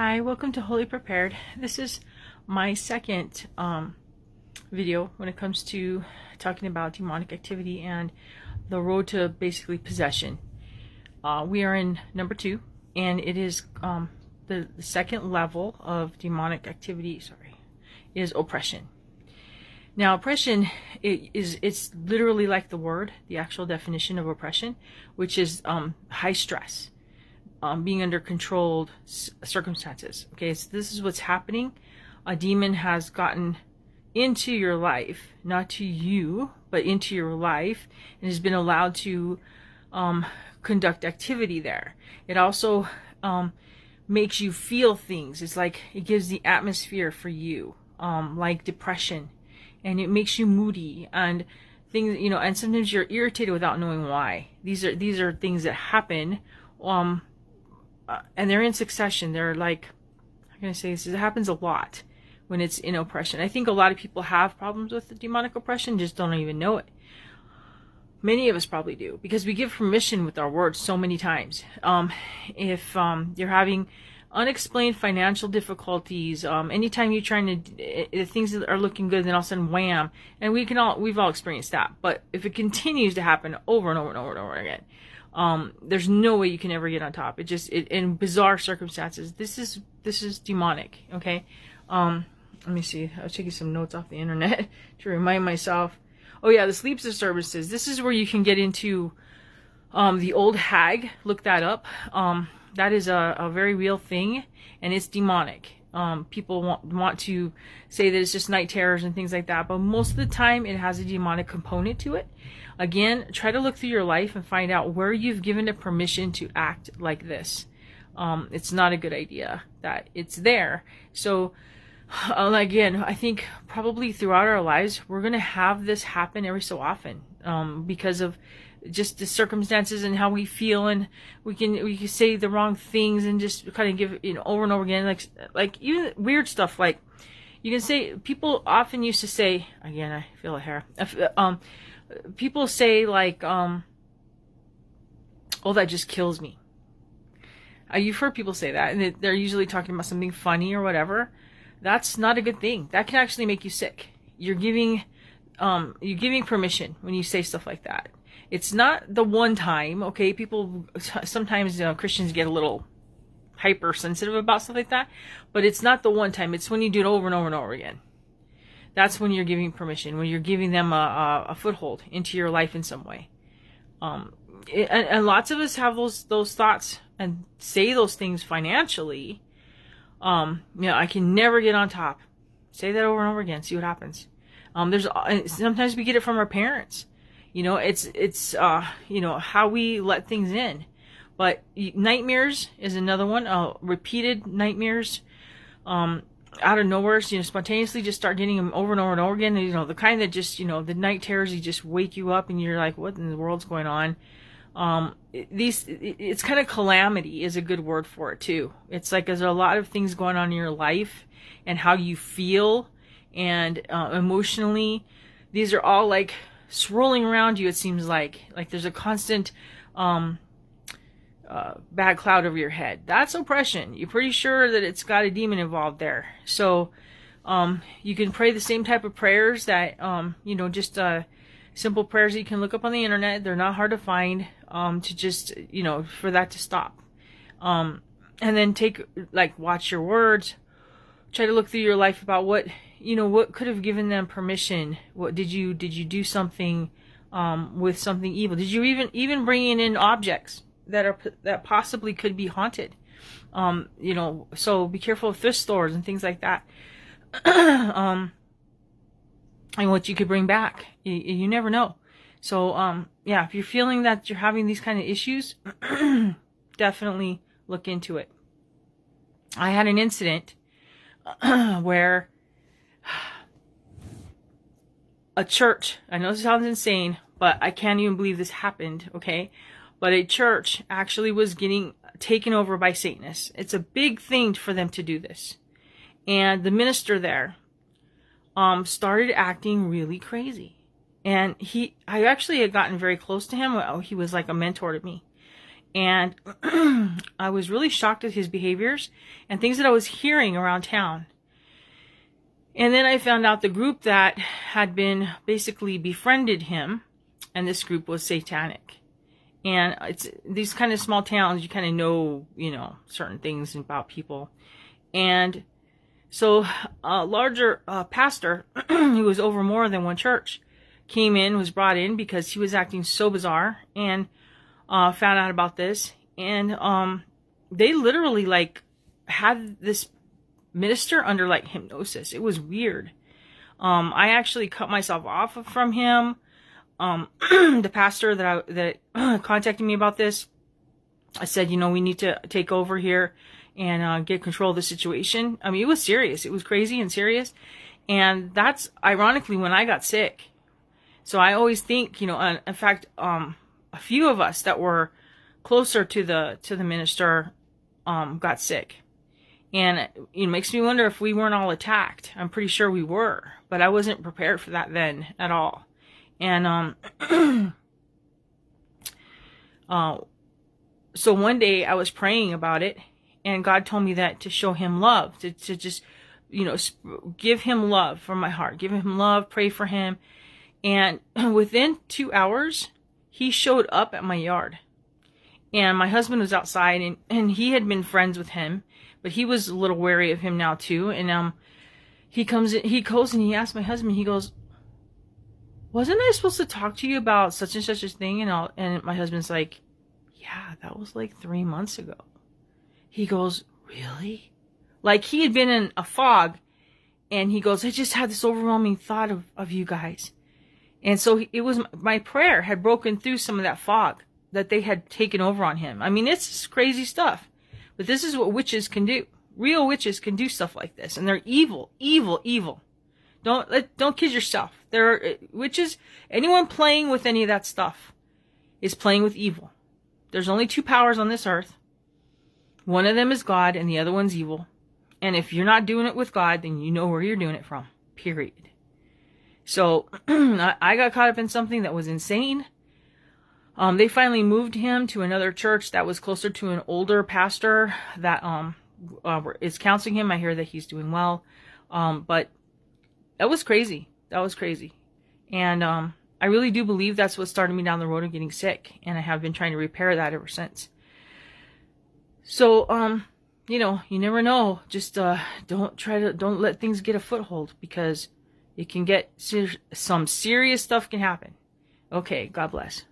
Hi, welcome to Holy Prepared. This is my second video when it comes to talking about demonic activity and the road to basically possession. We are in number 2, and it is the second level of demonic activity. Is oppression. Now, oppression it's literally like the word, the actual definition of oppression, which is high stress. Being under controlled circumstances. Okay, so this is what's happening. A demon has gotten into your life, not to you, but into your life, and has been allowed to conduct activity there. It also makes you feel things. It's like it gives the atmosphere for you, like depression, and it makes you moody and things, and sometimes you're irritated without knowing why. These are things that happen. And they're in succession. They're like, I'm going to say this, it happens a lot when it's in oppression. I think a lot of people have problems with the demonic oppression, just don't even know it. Many of us probably do, because we give permission with our words so many times. If you're having unexplained financial difficulties, anytime you're trying to, things that are looking good, then all of a sudden, wham. And we've all experienced that. But if it continues to happen over and over and over and over again, there's no way you can ever get on top. In bizarre circumstances. This is demonic. Okay. Let me see. I was taking some notes off the internet to remind myself. Oh yeah, the sleep disturbances. This is where you can get into, the old hag. Look that up. That is a very real thing, and it's demonic. People want to say that it's just night terrors and things like that, but most of the time it has a demonic component to it. Again, try to look through your life and find out where you've given it permission to act like this. It's not a good idea that it's there. So, again, I think probably throughout our lives, we're going to have this happen every so often, because of just the circumstances and how we feel, and we can say the wrong things and just kind of give, over and over again, like even weird stuff. Like you can say, people often used to say, again, I feel a hair, people say like, oh, that just kills me. You've heard people say that, and they're usually talking about something funny or whatever. That's not a good thing. That can actually make you sick. You're giving permission when you say stuff like that. It's not the one time, okay? People, sometimes, Christians get a little hypersensitive about stuff like that, but it's not the one time. It's when you do it over and over and over again. That's when you're giving permission, when you're giving them a foothold into your life in some way. And lots of us have those thoughts and say those things financially. I can never get on top. Say that over and over again. See what happens. Sometimes we get it from our parents. It's how we let things in. But nightmares is another one. Repeated nightmares, out of nowhere, spontaneously just start getting them over and over and over again. And, the kind that just, the night terrors, you just wake you up and you're like, what in the world's going on? It's kind of calamity is a good word for it too. It's like there's a lot of things going on in your life and how you feel and emotionally. These are all like swirling around you. It seems like there's a constant bad cloud over your head. That's oppression. You're pretty sure that it's got a demon involved there. So you can pray the same type of prayers that just simple prayers that you can look up on the internet. They're not hard to find, to just for that to stop. And then watch your words. Try to look through your life about what could have given them permission. What did you do something with something evil? Did you even bring in objects that possibly could be haunted? So be careful of thrift stores and things like that. And what you could bring back, you never know. So if you're feeling that you're having these kind of issues, definitely look into it. I had an incident where a church, I know this sounds insane, but I can't even believe this happened, okay? But a church actually was getting taken over by Satanists. It's a big thing for them to do this. And the minister there started acting really crazy. And I actually had gotten very close to him. He was like a mentor to me. And I was really shocked at his behaviors and things that I was hearing around town. And then I found out the group that had been basically befriended him, and this group was satanic. And it's these kind of small towns, you kind of know, certain things about people. And so a larger pastor who was over more than one church was brought in because he was acting so bizarre, and found out about this. And they literally had this minister under hypnosis. It was weird. I actually cut myself off from him. The pastor that contacted me about this, I said, we need to take over here and get control of the situation. I mean, it was serious. It was crazy and serious. And that's ironically when I got sick. So I always think, in fact, a few of us that were closer to the minister got sick. And it makes me wonder if we weren't all attacked. I'm pretty sure we were, but I wasn't prepared for that then at all. And so one day I was praying about it, and God told me that to show him love, to just, give him love from my heart, give him love, pray for him. And within 2 hours, he showed up at my yard. And my husband was outside, and he had been friends with him, but he was a little wary of him now too. And he goes and he asked my husband, he goes, "Wasn't I supposed to talk to you about such and such a thing?" And my husband's like, "Yeah, that was 3 months ago." He goes, "Really?" He had been in a fog, and he goes, "I just had this overwhelming thought of you guys." And so it was, my prayer had broken through some of that fog that they had taken over on him. I mean, it's crazy stuff, but this is what witches can do. Real witches can do stuff like this, and they're evil, evil, evil. Don't kid yourself. There are witches. Anyone playing with any of that stuff is playing with evil. There's only two powers on this earth. One of them is God, and the other one's evil. And if you're not doing it with God, then you know where you're doing it from. Period. So I got caught up in something that was insane. They finally moved him to another church that was closer to an older pastor that is counseling him. I hear that he's doing well. But that was crazy. That was crazy. And I really do believe that's what started me down the road of getting sick. And I have been trying to repair that ever since. So, you never know. Just don't let things get a foothold, because it can get some serious stuff can happen. Okay, God bless.